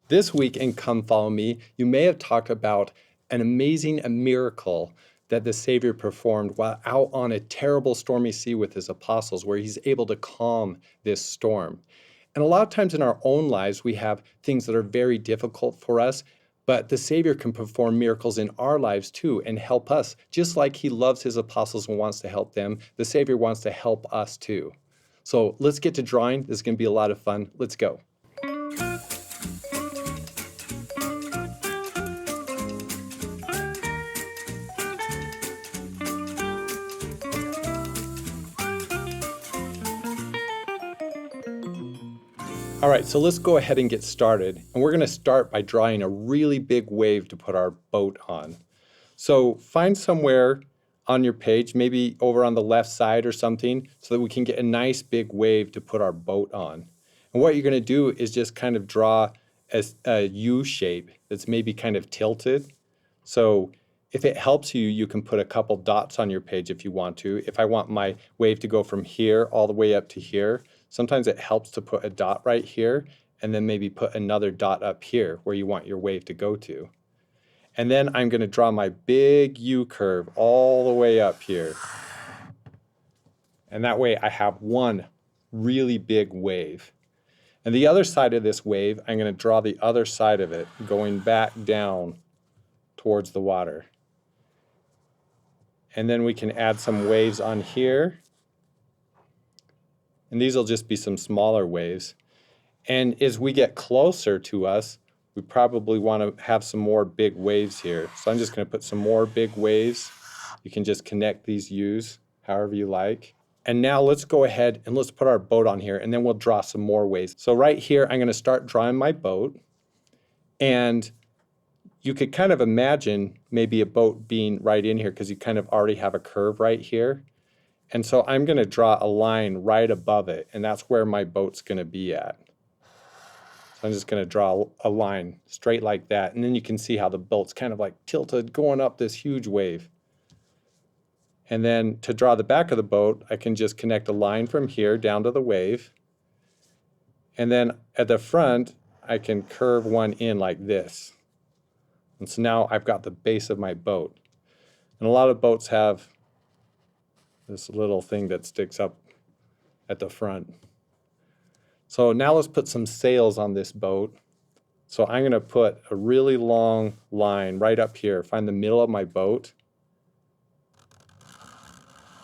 This week in Come Follow Me, you may have talked about an amazing miracle that the Savior performed while out on a terrible stormy sea with his apostles, where he's able to calm this storm. And a lot of times in our own lives, we have things that are very difficult for us, but the Savior can perform miracles in our lives too and help us. Just like he loves his apostles and wants to help them, the Savior wants to help us too. So let's get to drawing. This is going to be a lot of fun. Let's go. All right, so let's go ahead and get started. And we're going to start by drawing a really big wave to put our boat on. So find somewhere on your page, maybe over on the left side or something, so that we can get a nice big wave to put our boat on. And what you're going to do is just kind of draw a U shape that's maybe kind of tilted. So if it helps you, you can put a couple dots on your page if you want to. If I want my wave to go from here all the way up to here, sometimes it helps to put a dot right here and then maybe put another dot up here where you want your wave to go to. And then I'm going to draw my big U curve all the way up here. And that way I have one really big wave. And the other side of this wave, I'm going to draw the other side of it going back down towards the water. And then we can add some waves on here. And these will just be some smaller waves. And as we get closer to us, we probably want to have some more big waves here. So I'm just going to put some more big waves. You can just connect these U's however you like. And now let's go ahead and let's put our boat on here, and then we'll draw some more waves. So right here, I'm going to start drawing my boat. And you could kind of imagine maybe a boat being right in here because you kind of already have a curve right here. And so I'm going to draw a line right above it, and that's where my boat's going to be at. So I'm just going to draw a line straight like that, and then you can see how the boat's kind of like tilted going up this huge wave. And then to draw the back of the boat, I can just connect a line from here down to the wave. And then at the front, I can curve one in like this. And so now I've got the base of my boat. And a lot of boats have this little thing that sticks up at the front. So now let's put some sails on this boat. So I'm going to put a really long line right up here, find the middle of my boat.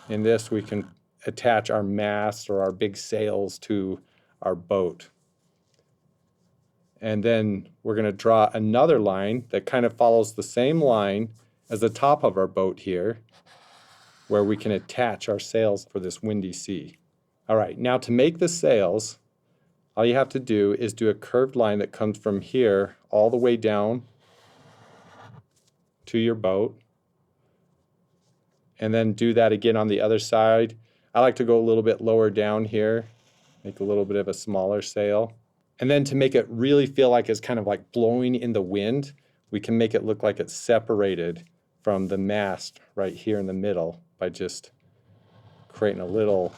In this, we can attach our mast or our big sails to our boat. And then we're going to draw another line that kind of follows the same line as the top of our boat here, where we can attach our sails for this windy sea. All right, now to make the sails, all you have to do is do a curved line that comes from here all the way down to your boat. And then do that again on the other side. I like to go a little bit lower down here, make a little bit of a smaller sail. And then to make it really feel like it's kind of like blowing in the wind, we can make it look like it's separated from the mast right here in the middle by just creating a little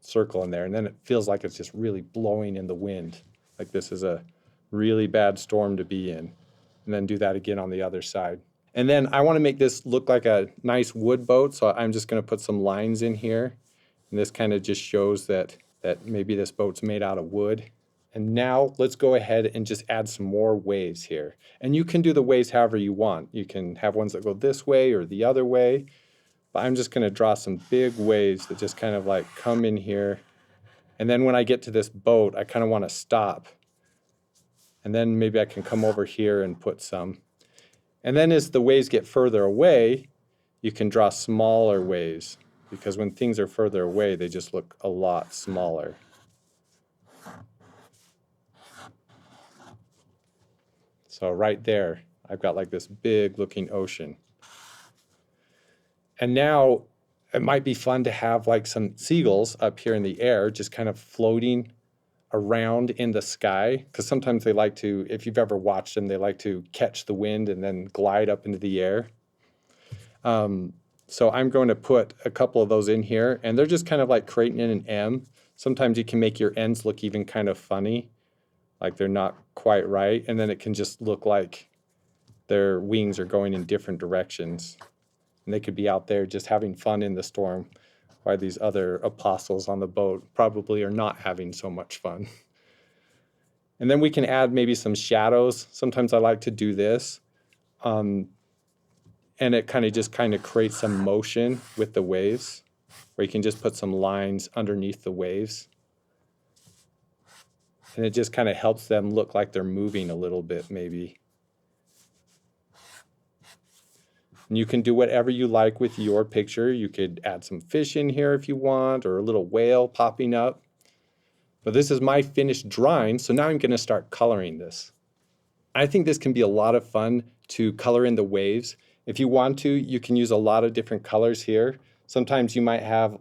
circle in there. And then it feels like it's just really blowing in the wind, like this is a really bad storm to be in. And then do that again on the other side. And then I want to make this look like a nice wood boat, so I'm just going to put some lines in here. And this kind of just shows that maybe this boat's made out of wood. And now let's go ahead and just add some more waves here. And you can do the waves however you want. You can have ones that go this way or the other way. But I'm just going to draw some big waves that just kind of like come in here. And then when I get to this boat, I kind of want to stop. And then maybe I can come over here and put some. And then as the waves get further away, you can draw smaller waves, because when things are further away, they just look a lot smaller. So right there, I've got like this big looking ocean. And now it might be fun to have like some seagulls up here in the air, just kind of floating around in the sky, because sometimes they like to, if you've ever watched them, they like to catch the wind and then glide up into the air. So I'm going to put a couple of those in here, and they're just kind of like creating in an M. Sometimes you can make your ends look even kind of funny like they're not quite right, and then it can just look like their wings are going in different directions. And they could be out there just having fun in the storm, while these other apostles on the boat probably are not having so much fun. And then we can add maybe some shadows. Sometimes I like to do this. And it kind of creates some motion with the waves, where you can just put some lines underneath the waves. And it just kind of helps them look like they're moving a little bit, maybe. And you can do whatever you like with your picture. You could add some fish in here if you want, or a little whale popping up. But this is my finished drawing, so now I'm going to start coloring this. I think this can be a lot of fun to color in the waves. If you want to, you can use a lot of different colors here. Sometimes you might have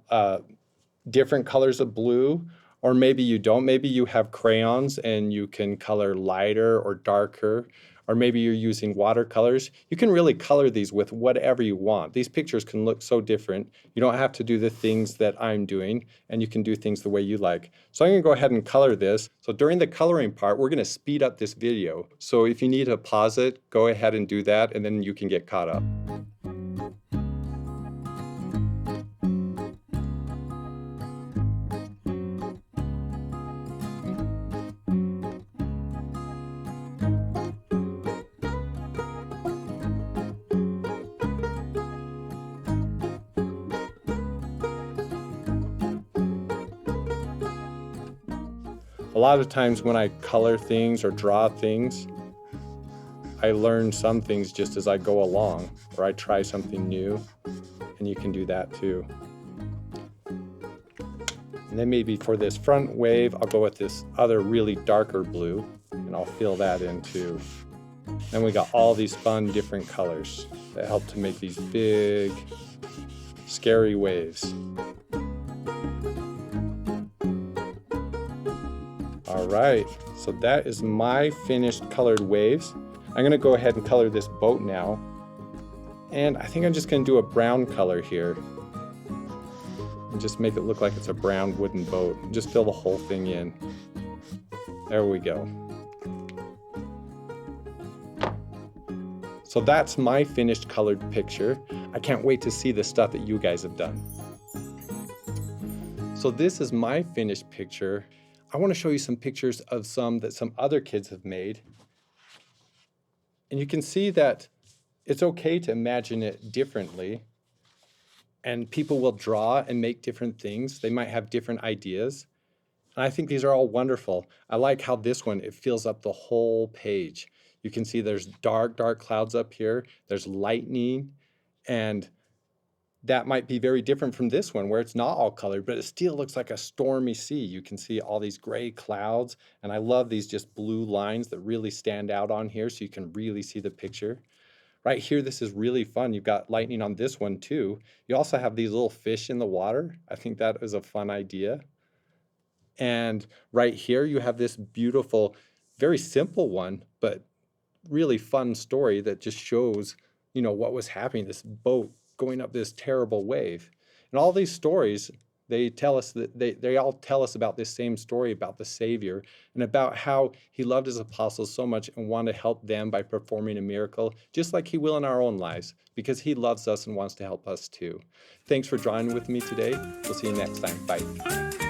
different colors of blue, or maybe you don't. Maybe you have crayons and you can color lighter or darker, or maybe you're using watercolors. You can really color these with whatever you want. These pictures can look so different. You don't have to do the things that I'm doing, and you can do things the way you like. So I'm gonna go ahead and color this. So during the coloring part, we're gonna speed up this video. So if you need to pause it, go ahead and do that, and then you can get caught up. A lot of times when I color things or draw things, I learn some things just as I go along, or I try something new, and you can do that too. And then maybe for this front wave, I'll go with this other really darker blue, and I'll fill that in too. Then we got all these fun different colors that help to make these big, scary waves. All right, so that is my finished colored waves. I'm gonna go ahead and color this boat now. And I think I'm just gonna do a brown color here. And just make it look like it's a brown wooden boat. Just fill the whole thing in. There we go. So that's my finished colored picture. I can't wait to see the stuff that you guys have done. So this is my finished picture. I want to show you some pictures of some that some other kids have made. And you can see that it's okay to imagine it differently. And people will draw and make different things. They might have different ideas. And I think these are all wonderful. I like how this one, it fills up the whole page. You can see there's dark, dark clouds up here. There's lightning. And that might be very different from this one where it's not all colored, but it still looks like a stormy sea. You can see all these gray clouds, and I love these just blue lines that really stand out on here so you can really see the picture. Right here, this is really fun. You've got lightning on this one too. You also have these little fish in the water. I think that is a fun idea. And right here, you have this beautiful, very simple one, but really fun story that just shows, you know, what was happening, this boat going up this terrible wave. And all these stories, they tell us that they all tell us about this same story about the Savior and about how he loved his apostles so much and wanted to help them by performing a miracle, just like he will in our own lives, because he loves us and wants to help us too. Thanks for drawing with me today. We'll see you next time. Bye.